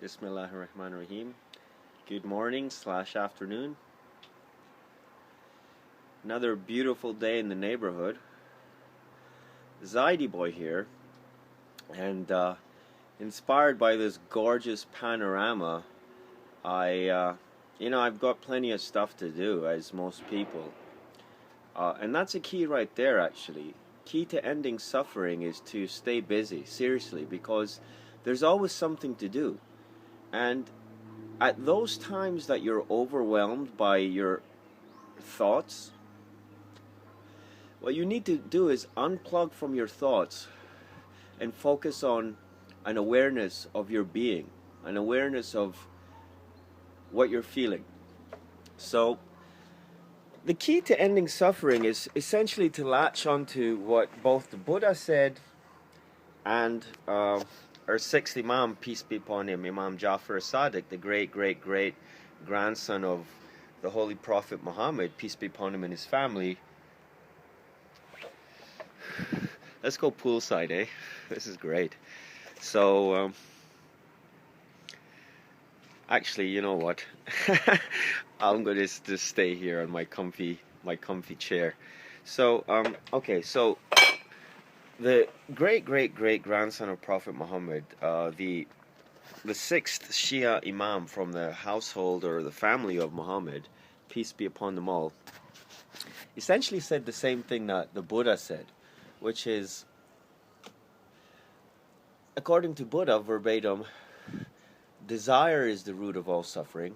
Bismillahirrahmanirrahim. Good morning / afternoon. Another beautiful day in the neighborhood. zAiDiBoy here, and inspired by this gorgeous panorama, I've got plenty of stuff to do, as most people, and that's a key right there. Actually, key to ending suffering is to stay busy, seriously, because there's always something to do. And at those times that you're overwhelmed by your thoughts, what you need to do is unplug from your thoughts and focus on an awareness of your being, an awareness of what you're feeling. So the key to ending suffering is essentially to latch onto what both the Buddha said and our sixth Imam, peace be upon him, Imam Ja'far as-Sadiq, the great grandson of the Holy Prophet Muhammad, peace be upon him, and his family. Let's go poolside, eh? This is great. So, actually, you know what? I'm going to just stay here on my comfy chair. So, okay, so the great grandson of Prophet Muhammad, the sixth Shia Imam from the household or the family of Muhammad, peace be upon them all, essentially said the same thing that the Buddha said, which is, according to Buddha, verbatim, desire is the root of all suffering.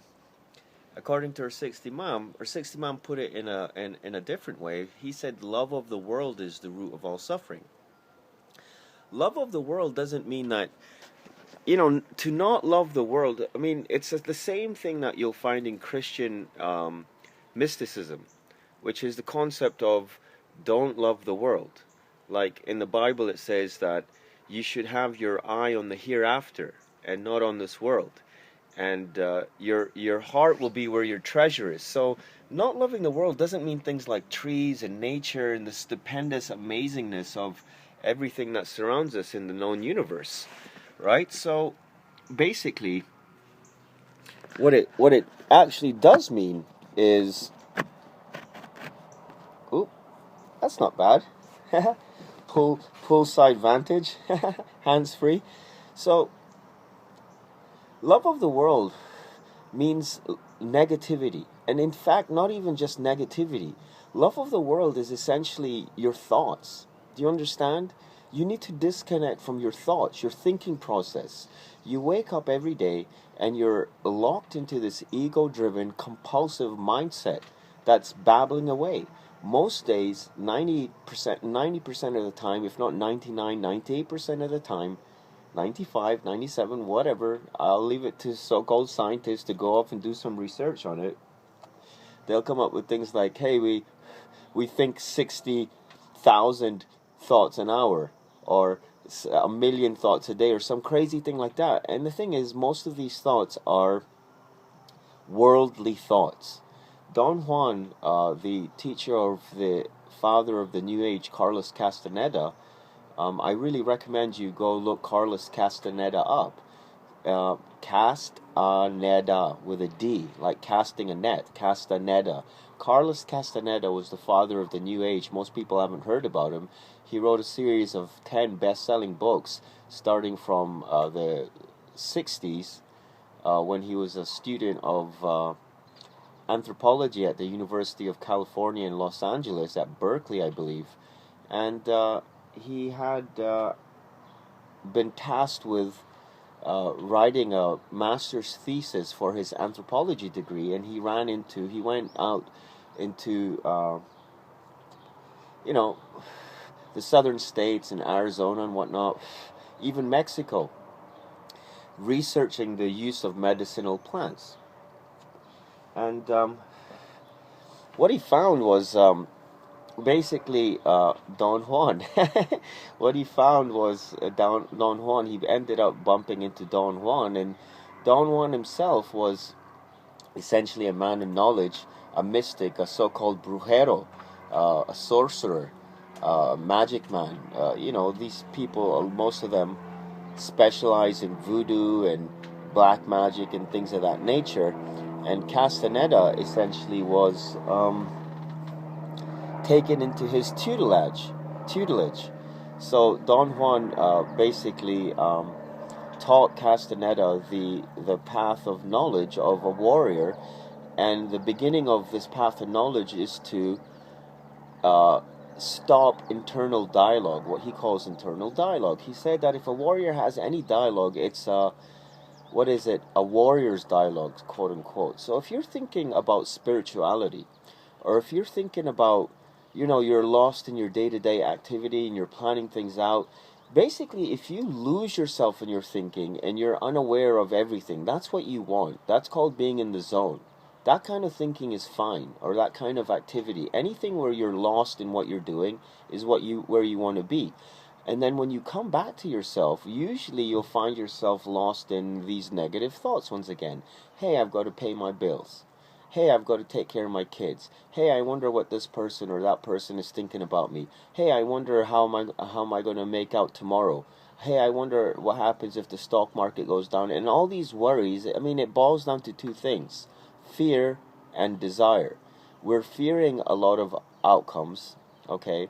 According to our sixth Imam put it in a different way. He said love of the world is the root of all suffering. Love of the world doesn't mean that, to not love the world. I mean, it's the same thing that you'll find in Christian mysticism, which is the concept of don't love the world. Like in the Bible, it says that you should have your eye on the hereafter and not on this world, and your heart will be where your treasure is. So not loving the world doesn't mean things like trees and nature and the stupendous amazingness of everything that surrounds us in the known universe, right? So basically what it actually does mean is, oh, that's not bad. Poolside vantage, hands free. So love of the world means negativity, and in fact not even just negativity. Love of the world is essentially your thoughts. Do you understand? You need to disconnect from your thoughts, your thinking process. You wake up every day and you're locked into this ego-driven, compulsive mindset that's babbling away. Most days, 90% of the time, if not 99, 98% of the time, 95, 97, whatever, I'll leave it to so-called scientists to go off and do some research on it. They'll come up with things like, hey, we think 60,000 thoughts an hour, or 1 million thoughts a day, or some crazy thing like that. And the thing is, most of these thoughts are worldly thoughts. Don Juan, the teacher of the father of the New Age, cArLoScAsTaNeDa, I really recommend you go look cArLoScAsTaNeDa up. cAsTaNeDa with a D, like casting a net, cAsTaNeDa. cArLoScAsTaNeDa was the father of the New Age. Most people haven't heard about him. He wrote a series of 10 best-selling books, starting from the 60s, when he was a student of anthropology at the University of California in Los Angeles, at Berkeley, I believe. And he had been tasked with writing a master's thesis for his anthropology degree, and he went out into the southern states and Arizona and whatnot, even Mexico, researching the use of medicinal plants. And what he found was basically Don Juan. What he found was Don Juan. He ended up bumping into Don Juan, and Don Juan himself was essentially a man of knowledge, a mystic, a so-called brujero, a sorcerer, magic man. These people, most of them, specialize in voodoo and black magic and things of that nature. And Castaneda essentially was taken into his tutelage. So Don Juan basically taught Castaneda the path of knowledge of a warrior, and the beginning of this path of knowledge is to stop internal dialogue, what he calls internal dialogue. He said that if a warrior has any dialogue, it's a warrior's dialogue, quote unquote. So if you're thinking about spirituality, or if you're thinking about, you're lost in your day-to-day activity and you're planning things out, basically if you lose yourself in your thinking and you're unaware of everything, that's what you want. That's called being in the zone. That kind of thinking is fine, or that kind of activity. Anything where you're lost in what you're doing is where you want to be. And then when you come back to yourself, usually you'll find yourself lost in these negative thoughts once again. Hey, I've got to pay my bills. Hey, I've got to take care of my kids. Hey, I wonder what this person or that person is thinking about me. Hey, I wonder how am I going to make out tomorrow. Hey, I wonder what happens if the stock market goes down. And all these worries, it boils down to two things: fear and desire. We're fearing a lot of outcomes, okay?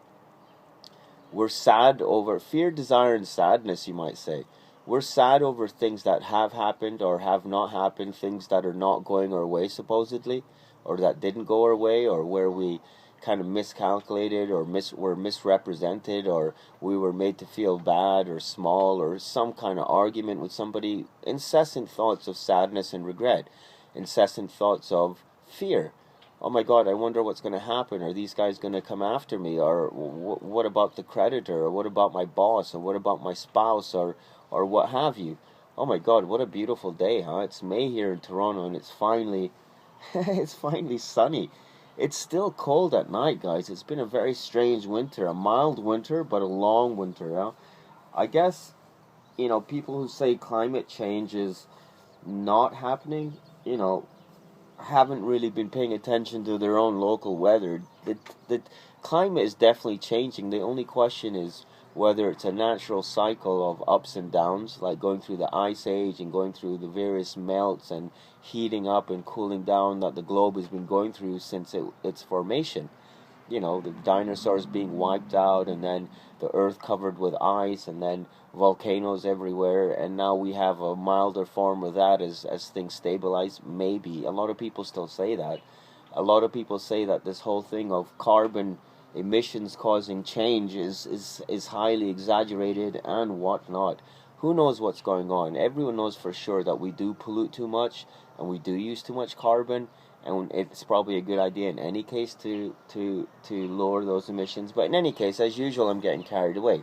We're sad over fear, desire, and sadness, you might say. We're sad over things that have happened or have not happened, things that are not going our way, supposedly, or that didn't go our way, or where we kind of miscalculated or were misrepresented, or we were made to feel bad or small, or some kind of argument with somebody. Incessant thoughts of sadness and regret. Incessant thoughts of fear. Oh my God, I wonder what's going to happen. Are these guys going to come after me? Or what about the creditor? Or what about my boss? Or what about my spouse? Or what have you? Oh my God, what a beautiful day, huh? It's May here in Toronto, and it's finally sunny. It's still cold at night, guys. It's been a very strange winter. A mild winter, but a long winter, huh? I guess, people who say climate change is not happening, haven't really been paying attention to their own local weather. The climate is definitely changing. The only question is whether it's a natural cycle of ups and downs, like going through the ice age and going through the various melts and heating up and cooling down that the globe has been going through since its formation. The dinosaurs being wiped out, and then the earth covered with ice, and then volcanoes everywhere, and now we have a milder form of that as things stabilize. Maybe. A lot of people still say that. A lot of people say that this whole thing of carbon emissions causing change is highly exaggerated and whatnot. Who knows what's going on? Everyone knows for sure that we do pollute too much, and we do use too much carbon, and it's probably a good idea in any case to lower those emissions. But in any case, as usual, I'm getting carried away.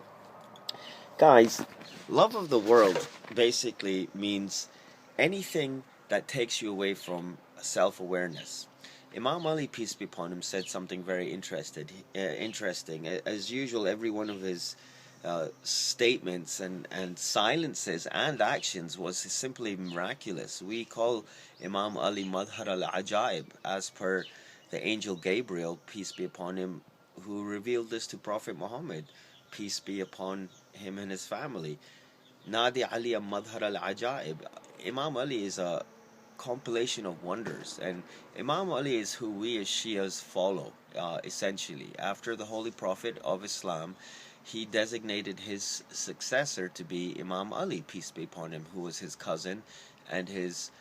Guys, love of the world basically means anything that takes you away from self-awareness. Imam Ali, peace be upon him, said something very interesting. As usual, every one of his statements and silences and actions was simply miraculous. We call Imam Ali Madhar al-Ajaib, as per the angel Gabriel, peace be upon him, who revealed this to Prophet Muhammad, peace be upon him and his family. Nadi Ali Madhar al-Ajaib. Imam Ali is a compilation of wonders, and Imam Ali is who we as Shias follow, essentially. After the Holy Prophet of Islam, he designated his successor to be Imam Ali, peace be upon him, who was his cousin and his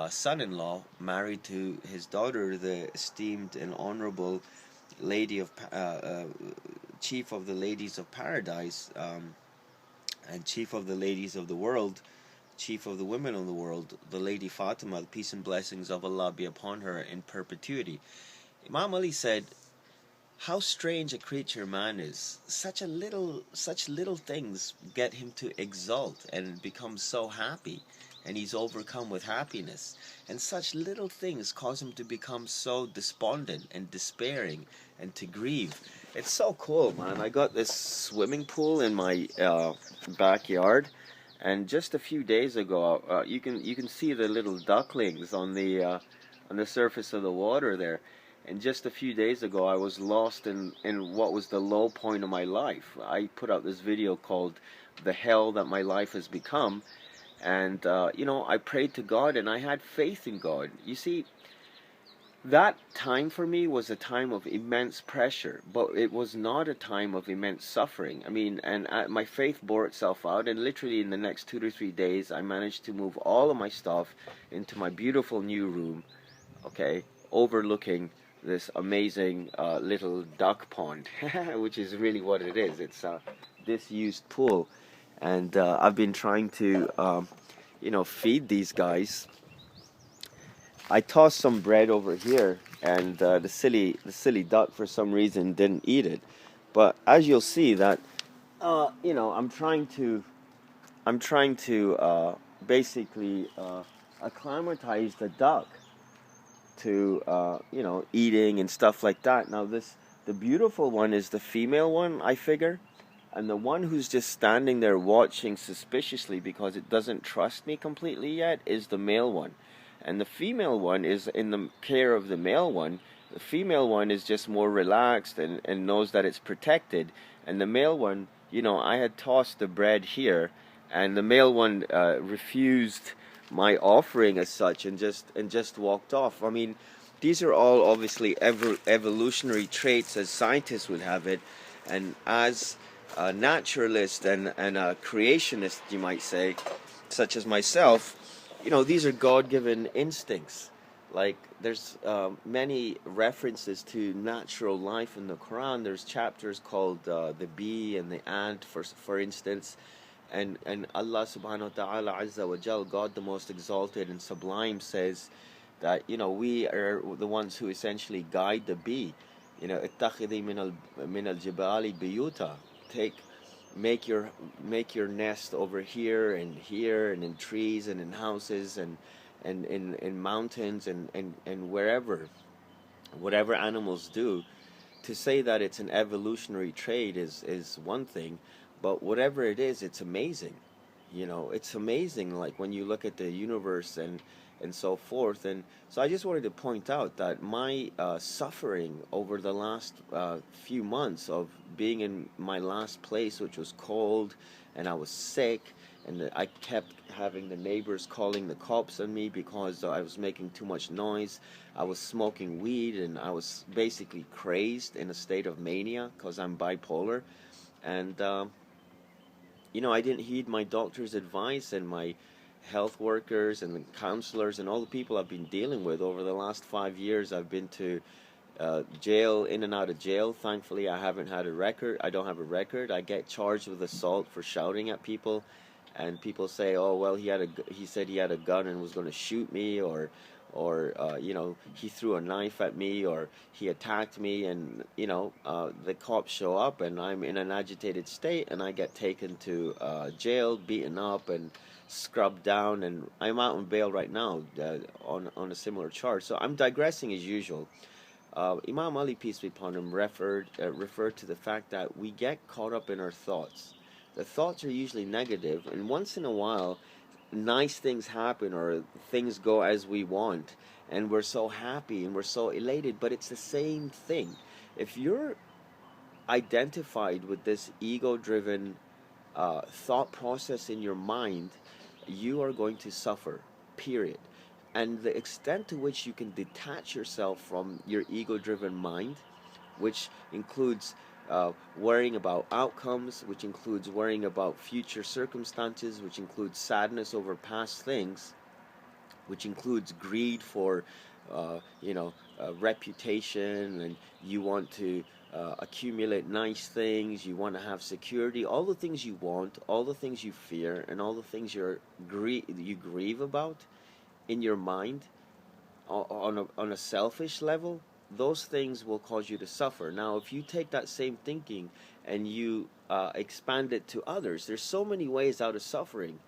son-in-law, married to his daughter, the esteemed and honorable lady of chief of the ladies of paradise, and chief of the ladies of the world, chief of the women of the world, the Lady Fatima, the peace and blessings of Allah be upon her in perpetuity. Imam Ali said, how strange a creature man is. Such little things get him to exult and become so happy, and he's overcome with happiness. And such little things cause him to become so despondent and despairing and to grieve. It's so cool, man. I got this swimming pool in my backyard, and just a few days ago, you can see the little ducklings on the surface of the water there. And just a few days ago, I was lost in what was the low point of my life. I put out this video called "The Hell That My Life Has Become," And, I prayed to God and I had faith in God. You see, that time for me was a time of immense pressure, but it was not a time of immense suffering. I mean, and my faith bore itself out, and literally in the next 2 to 3 days, I managed to move all of my stuff into my beautiful new room, okay, overlooking this amazing little duck pond, which is really what it is. It's a disused pool, and I've been trying to, feed these guys. I tossed some bread over here, and the silly duck for some reason didn't eat it. But as you'll see that, I'm trying to basically acclimatize the duck to eating and stuff like that. Now the beautiful one is the female one, I figure, and the one who's just standing there watching suspiciously because it doesn't trust me completely yet is the male one. And the female one is in the care of the male one. The female one is just more relaxed and knows that it's protected. And the male one, I had tossed the bread here, and the male one refused my offering as such and just walked off. I mean, these are all obviously evolutionary traits as scientists would have it, and as a naturalist and a creationist, you might say, such as myself, these are God-given instincts. Like, there's many references to natural life in the Quran. There's chapters called the bee and the ant, for instance. And Allah subhanahu wa ta'ala azza wa jal, God the most exalted and sublime, says that, we are the ones who essentially guide the bee. اتخذي من الجبال بيوتا. Make your nest over here and in trees and in houses and in mountains and wherever, whatever animals do. To say that it's an evolutionary trait is one thing, but whatever it is, it's amazing. It's amazing, like when you look at the universe and so forth. And so I just wanted to point out that my suffering over the last few months of being in my last place, which was cold, and I was sick, and I kept having the neighbors calling the cops on me because I was making too much noise. I was smoking weed, and I was basically crazed in a state of mania because I'm bipolar. And I didn't heed my doctor's advice and my health workers and the counselors and all the people I've been dealing with over the last 5 years. I've been to jail, in and out of jail. Thankfully, I haven't had a record. I don't have a record. I get charged with assault for shouting at people, and people say, "Oh, well, he said he had a gun and was going to shoot me," or he threw a knife at me, or he attacked me, and the cops show up and I'm in an agitated state and I get taken to jail, beaten up and scrubbed down, and I'm out on bail right now on a similar charge. So I'm digressing as usual. Imam Ali, peace be upon him, referred to the fact that we get caught up in our thoughts. The thoughts are usually negative, and once in a while nice things happen or things go as we want, and we're so happy and we're so elated. But it's the same thing. If you're identified with this ego-driven thought process in your mind, you are going to suffer, period. And the extent to which you can detach yourself from your ego-driven mind, which includes worrying about outcomes, which includes worrying about future circumstances, which includes sadness over past things, which includes greed for reputation, and you want to accumulate nice things, you want to have security, all the things you want, all the things you fear, and all the things you grieve about in your mind on a selfish level. Those things will cause you to suffer. Now, if you take that same thinking and you expand it to others, there's so many ways out of suffering,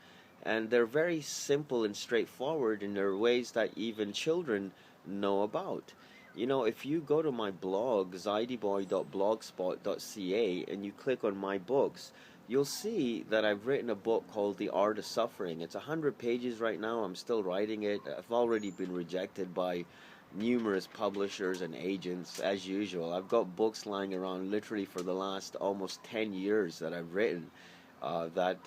and they're very simple and straightforward, and they're ways that even children know about. If you go to my blog, zAiDiBoy.bloGspot.ca, and you click on my books, you'll see that I've written a book called The Art of Suffering. It's 100 pages right now. I'm still writing it. I've already been rejected by numerous publishers and agents, as usual. I've got books lying around literally for the last almost 10 years that I've written. that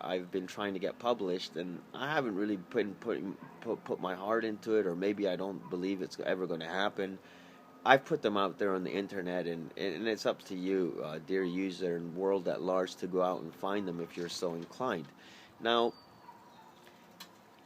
I've been trying to get published, and I haven't really put my heart into it, or maybe I don't believe it's ever going to happen. I've put them out there on the internet, and it's up to you, dear user and world at large, to go out and find them if you're so inclined. Now,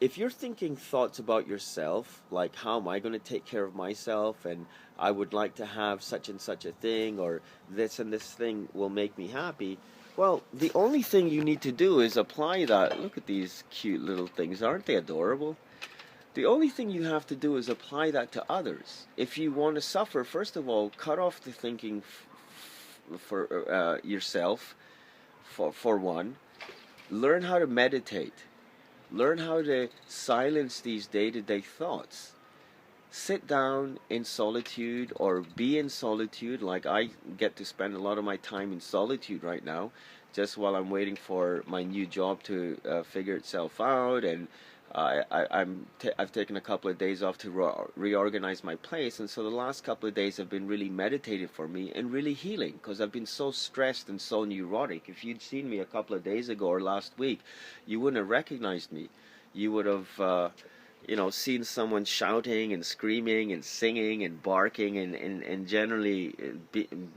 if you're thinking thoughts about yourself, like how am I going to take care of myself, and I would like to have such and such a thing, or this and this thing will make me happy, well, the only thing you need to do is apply that. Look at these cute little things. Aren't they adorable? The only thing you have to do is apply that to others. If you want to suffer, first of all, cut off the thinking for yourself, for one. Learn how to meditate. Learn how to silence these day-to-day thoughts. Sit down in solitude, or be in solitude. Like I get to spend a lot of my time in solitude right now, just while I'm waiting for my new job to figure itself out, and I've taken a couple of days off to reorganize my place, and so the last couple of days have been really meditative for me and really healing, because I've been so stressed and so neurotic. If you'd seen me a couple of days ago or last week, you wouldn't have recognized me. You would have seen someone shouting and screaming and singing and barking and generally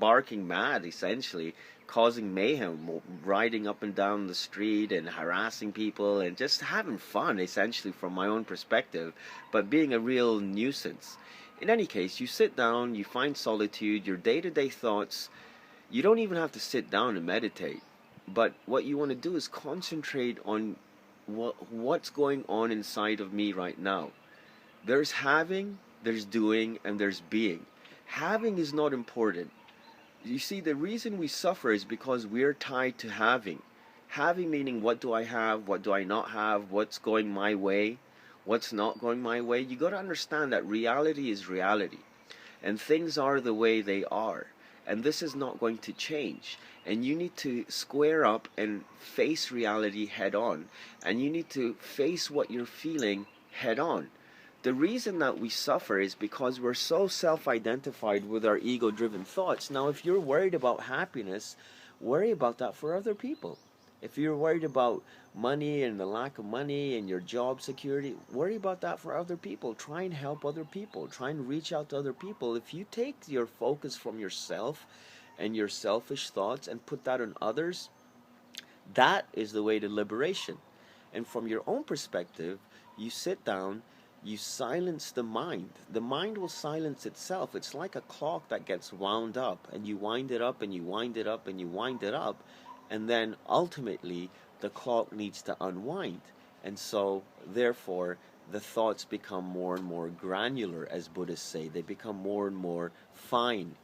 barking mad, essentially, causing mayhem, riding up and down the street and harassing people and just having fun, essentially, from my own perspective, but being a real nuisance. In any case, you sit down, you find solitude, your day-to-day thoughts. You don't even have to sit down and meditate, but what you want to do is concentrate on what's going on inside of me right now. There's having, there's doing, and there's being. Having is not important. You see, the reason we suffer is because we're tied to having. Having meaning, what do I have, what do I not have, what's going my way, what's not going my way. You got to understand that reality is reality, and things are the way they are, and this is not going to change. And you need to square up and face reality head on, and you need to face what you're feeling head on. The reason that we suffer is because we're so self-identified with our ego-driven thoughts. Now, if you're worried about happiness, worry about that for other people. If you're worried about money and the lack of money and your job security, worry about that for other people. Try and help other people. Try and reach out to other people. If you take your focus from yourself and your selfish thoughts and put that on others, that is the way to liberation. And from your own perspective, you sit down, you silence the mind. The mind will silence itself. It's like a clock that gets wound up, and you wind it up and you wind it up and you wind it up, and then ultimately the clock needs to unwind. And so therefore the thoughts become more and more granular, as Buddhists say. They become more and more fine.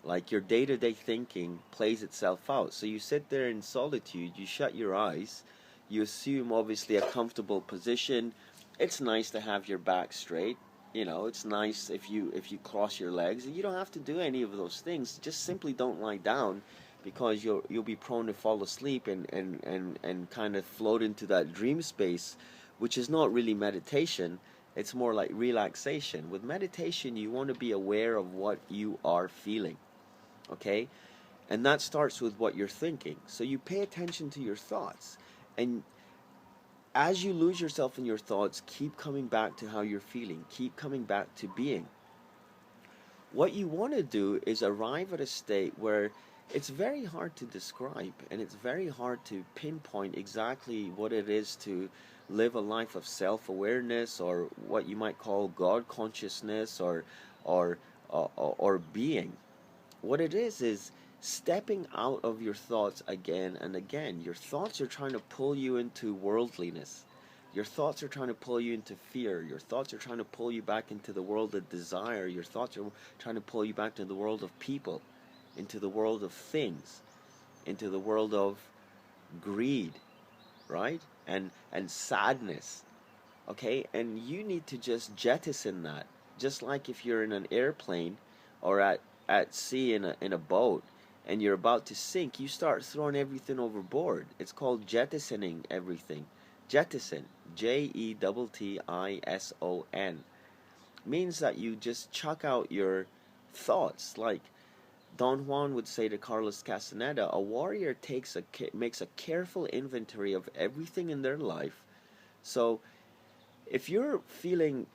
Like your day-to-day thinking plays itself out. So you sit there in solitude, you shut your eyes, you assume obviously a comfortable position. It's nice to have your back straight. It's nice if you cross your legs. You don't have to do any of those things. Just simply don't lie down, because you'll be prone to fall asleep and kind of float into that dream space, which is not really meditation. It's more like relaxation. With meditation, you want to be aware of what you are feeling. Okay? And that starts with what you're thinking. So you pay attention to your thoughts, and as you lose yourself in your thoughts, keep coming back to how you're feeling. Keep coming back to being. What you want to do is arrive at a state where it's very hard to describe, and it's very hard to pinpoint exactly what it is to live a life of self-awareness, or what you might call God consciousness, or being. What it is stepping out of your thoughts again and again. Your thoughts are trying to pull you into worldliness. Your thoughts are trying to pull you into fear. Your thoughts are trying to pull you back into the world of desire. Your thoughts are trying to pull you back to the world of people, into the world of things, into the world of greed, right? And sadness. Okay? And you need to just jettison that. Just like if you're in an airplane or at sea in a boat, and you're about to sink, you start throwing everything overboard. It's called jettisoning everything. Jettison, Jettison, means that you just chuck out your thoughts. Like, Don Juan would say to cArLoScAsTaNeDa, a warrior makes a careful inventory of everything in their life. So if you're feeling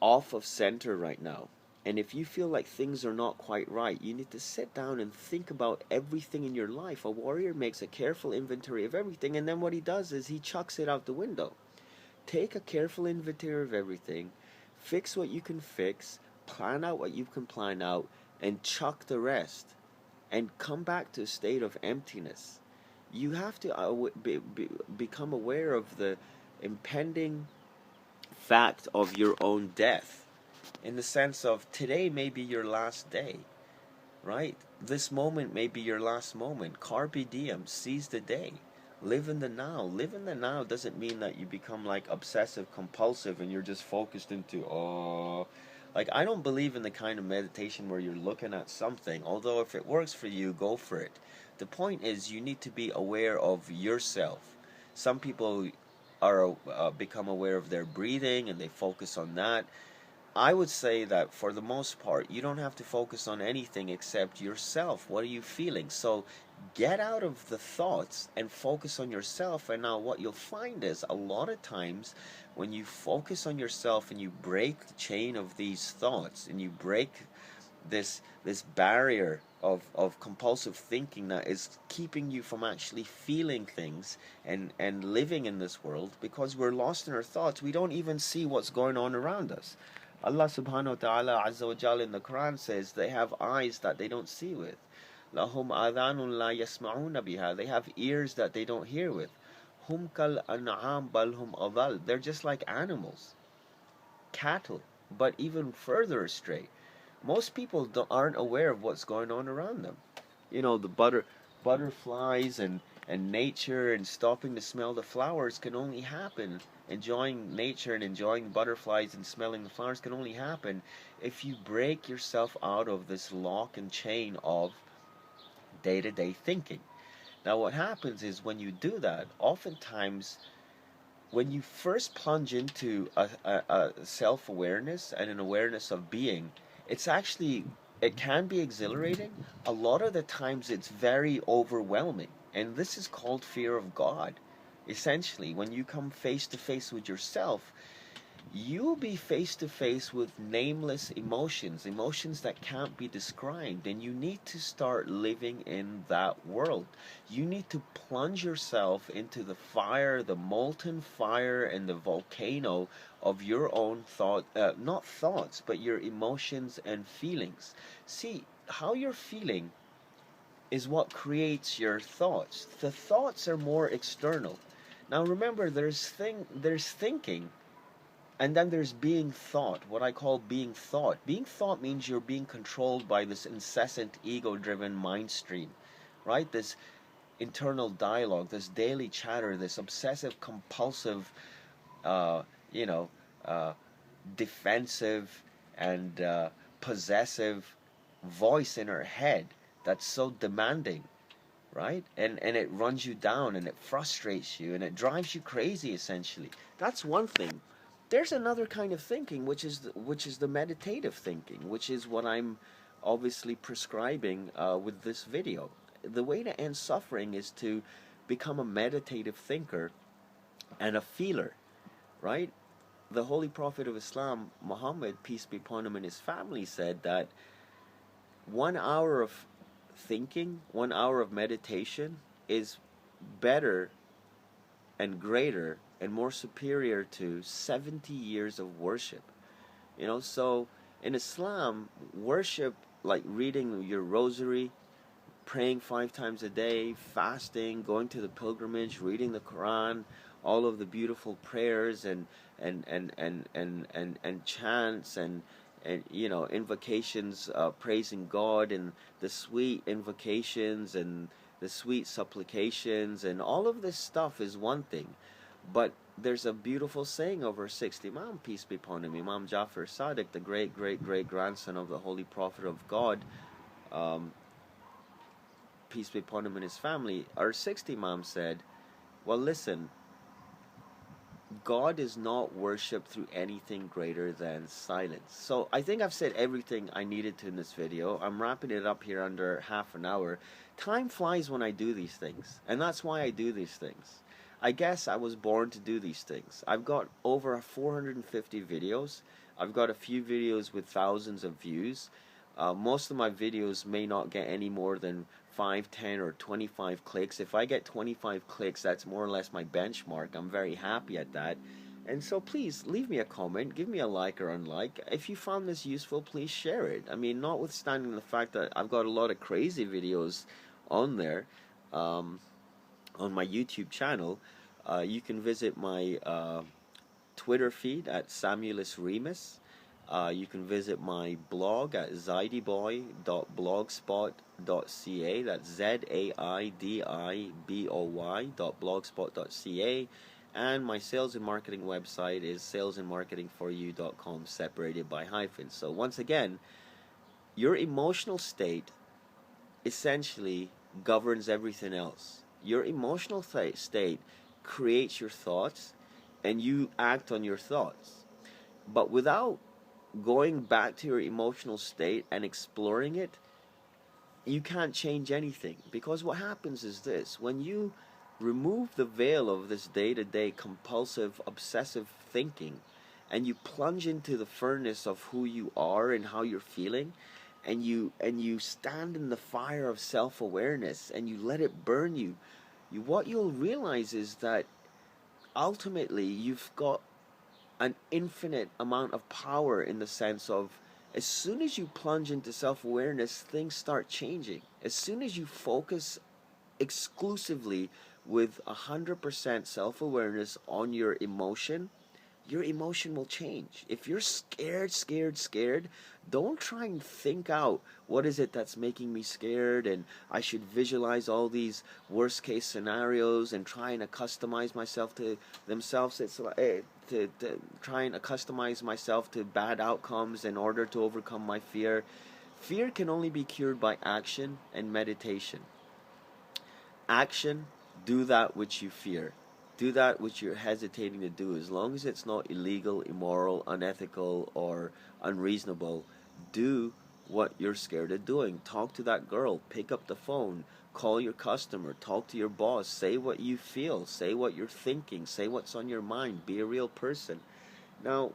off of center right now, and if you feel like things are not quite right, you need to sit down and think about everything in your life. A warrior makes a careful inventory of everything, and then what he does is he chucks it out the window. Take a careful inventory of everything, fix what you can fix, plan out what you can plan out, and chuck the rest, and come back to a state of emptiness. You have to become aware of the impending fact of your own death, in the sense of today may be your last day, right? This moment may be your last moment. Carpe diem, seize the day. Live in the now. Live in the now doesn't mean that you become like obsessive compulsive and you're just focused into, like, I don't believe in the kind of meditation where you're looking at something, although if it works for you, go for it. The point is you need to be aware of yourself. Some people are become aware of their breathing and they focus on that. I would say that for the most part, you don't have to focus on anything except yourself. What are you feeling? So get out of the thoughts and focus on yourself. And now what you'll find is a lot of times when you focus on yourself and you break the chain of these thoughts and you break this barrier of compulsive thinking that is keeping you from actually feeling things and living in this world, because we're lost in our thoughts. We don't even see what's going on around us. Allah subhanahu wa ta'ala azza wa jalla in the Quran says they have eyes that they don't see with. Lahum adhanun la yasma'una biha. They have ears that they don't hear with. Hum kal an'am bal hum adhal. They're just like animals, cattle, but even further astray. Most people aren't aware of what's going on around them. You know, the butterflies and nature and stopping to smell the flowers can only happen. Enjoying nature and enjoying butterflies and smelling the flowers can only happen if you break yourself out of this lock and chain of day-to-day thinking. Now what happens is when you do that, oftentimes when you first plunge into a self-awareness and an awareness of being, it can be exhilarating. A lot of the times it's very overwhelming, and this is called fear of God. Essentially, when you come face to face with yourself, you'll be face to face with nameless emotions that can't be described, and you need to start living in that world. You need to plunge yourself into the fire, the molten fire and the volcano of your own not thoughts, but your emotions and feelings. See, how you're feeling is what creates your thoughts. The thoughts are more external. Now remember, there's thinking, and then there's being thought, what I call being thought. Being thought means you're being controlled by this incessant ego-driven mind stream, right? This internal dialogue, this daily chatter, this obsessive compulsive, you know, defensive and possessive voice in our head that's so demanding, right? And it runs you down and it frustrates you and it drives you crazy, essentially. That's one thing. There's another kind of thinking, which is the meditative thinking, which is what I'm obviously prescribing with this video. The way to end suffering is to become a meditative thinker and a feeler, right? The Holy Prophet of Islam, Muhammad, peace be upon him, and his family said that 1 hour of thinking, 1 hour of meditation is better and greater and more superior to 70 years of worship. You know, so in Islam, worship, like reading your rosary, praying 5 times a day, fasting, going to the pilgrimage, reading the Quran, all of the beautiful prayers and chants and you know, invocations, praising God, and the sweet invocations and the sweet supplications and all of this stuff is one thing. But there's a beautiful saying of our sixth Imam, peace be upon him, Imam Ja'far as-Sadiq, the great grandson of the Holy Prophet of God, peace be upon him and his family. Our sixth Imam said, well, listen, God is not worshipped through anything greater than silence. So I think I've said everything I needed to in this video. I'm wrapping it up here under half an hour. Time flies when I do these things, and that's why I do these things. I guess I was born to do these things. I've got over 450 videos. I've got a few videos with thousands of views. Most of my videos may not get any more than 5, 10, or 25 clicks. If I get 25 clicks, that's more or less my benchmark. I'm very happy at that. And so please leave me a comment, give me a like or unlike. If you found this useful, please share it. I mean, notwithstanding the fact that I've got a lot of crazy videos on there, on my YouTube channel, you can visit my Twitter feed at SamuelusRemus. You can visit my blog at zAiDiBoy.bloGspot.ca. That's zAiDiBoy.bloGspot.ca. And my sales and marketing website is salesandmarketingforyou.com, separated by hyphens. So once again, your emotional state essentially governs everything else. Your emotional state creates your thoughts, and you act on your thoughts. But without going back to your emotional state and exploring it, you can't change anything. Because what happens is this: when you remove the veil of this day-to-day compulsive, obsessive thinking, and you plunge into the furnace of who you are and how you're feeling, and you stand in the fire of self-awareness, and you let it burn you, what you'll realize is that ultimately you've got an infinite amount of power, in the sense of, as soon as you plunge into self-awareness, things start changing. As soon as you focus exclusively with 100% self-awareness on your emotion will change. If you're scared, don't try and think out what is it that's making me scared, and I should visualize all these worst case scenarios and try and accustomize myself to themselves. It's like to try and accustomize myself to bad outcomes in order to overcome my fear. Fear can only be cured by action and meditation. Action: do that which you fear. Do that which you're hesitating to do. As long as it's not illegal, immoral, unethical, or unreasonable, do what you're scared of doing. Talk to that girl. Pick up the phone. Call your customer. Talk to your boss. Say what you feel. Say what you're thinking. Say what's on your mind. Be a real person. Now,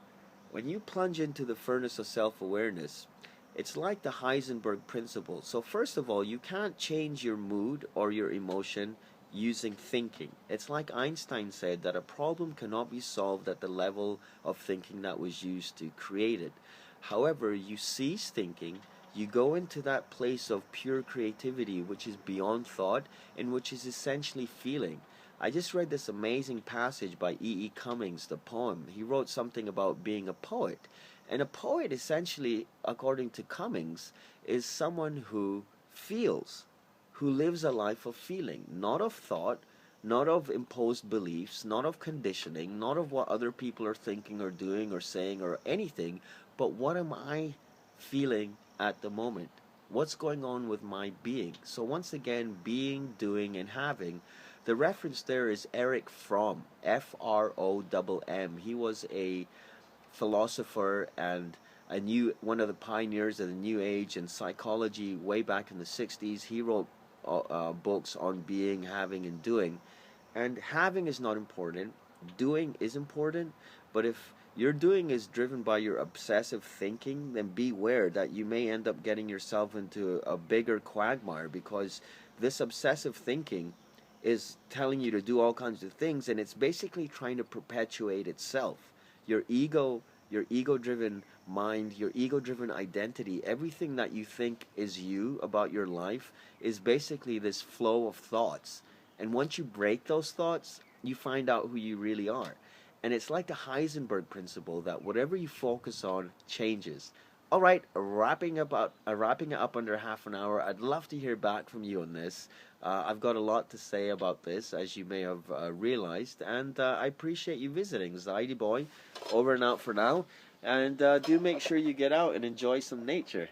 when you plunge into the furnace of self-awareness, it's like the Heisenberg principle. So first of all, you can't change your mood or your emotion using thinking. It's like Einstein said, that a problem cannot be solved at the level of thinking that was used to create it. However, you cease thinking, you go into that place of pure creativity, which is beyond thought, and which is essentially feeling. I just read this amazing passage by E. Cummings, the poem. He wrote something about being a poet. And a poet, essentially, according to Cummings, is someone who feels, who lives a life of feeling, not of thought, not of imposed beliefs, not of conditioning, not of what other people are thinking or doing or saying or anything, but what am I feeling at the moment? What's going on with my being? So once again, being, doing, and having. The reference there is Erich Fromm, F-R-O-M-M. He was a philosopher and one of the pioneers of the New Age and psychology way back in the 60s. He wrote books on being, having, and doing. And having is not important. Doing is important. But if your doing is driven by your obsessive thinking, then beware that you may end up getting yourself into a bigger quagmire, because this obsessive thinking is telling you to do all kinds of things, and it's basically trying to perpetuate itself. Your ego-driven mind, your ego-driven identity, everything that you think is you about your life is basically this flow of thoughts. And once you break those thoughts, you find out who you really are. And it's like the Heisenberg principle, that whatever you focus on changes. All right, wrapping it up under half an hour. I'd love to hear back from you on this. I've got a lot to say about this, as you may have realized, and I appreciate you visiting. zAiDiBoy, over and out for now, and do make sure you get out and enjoy some nature.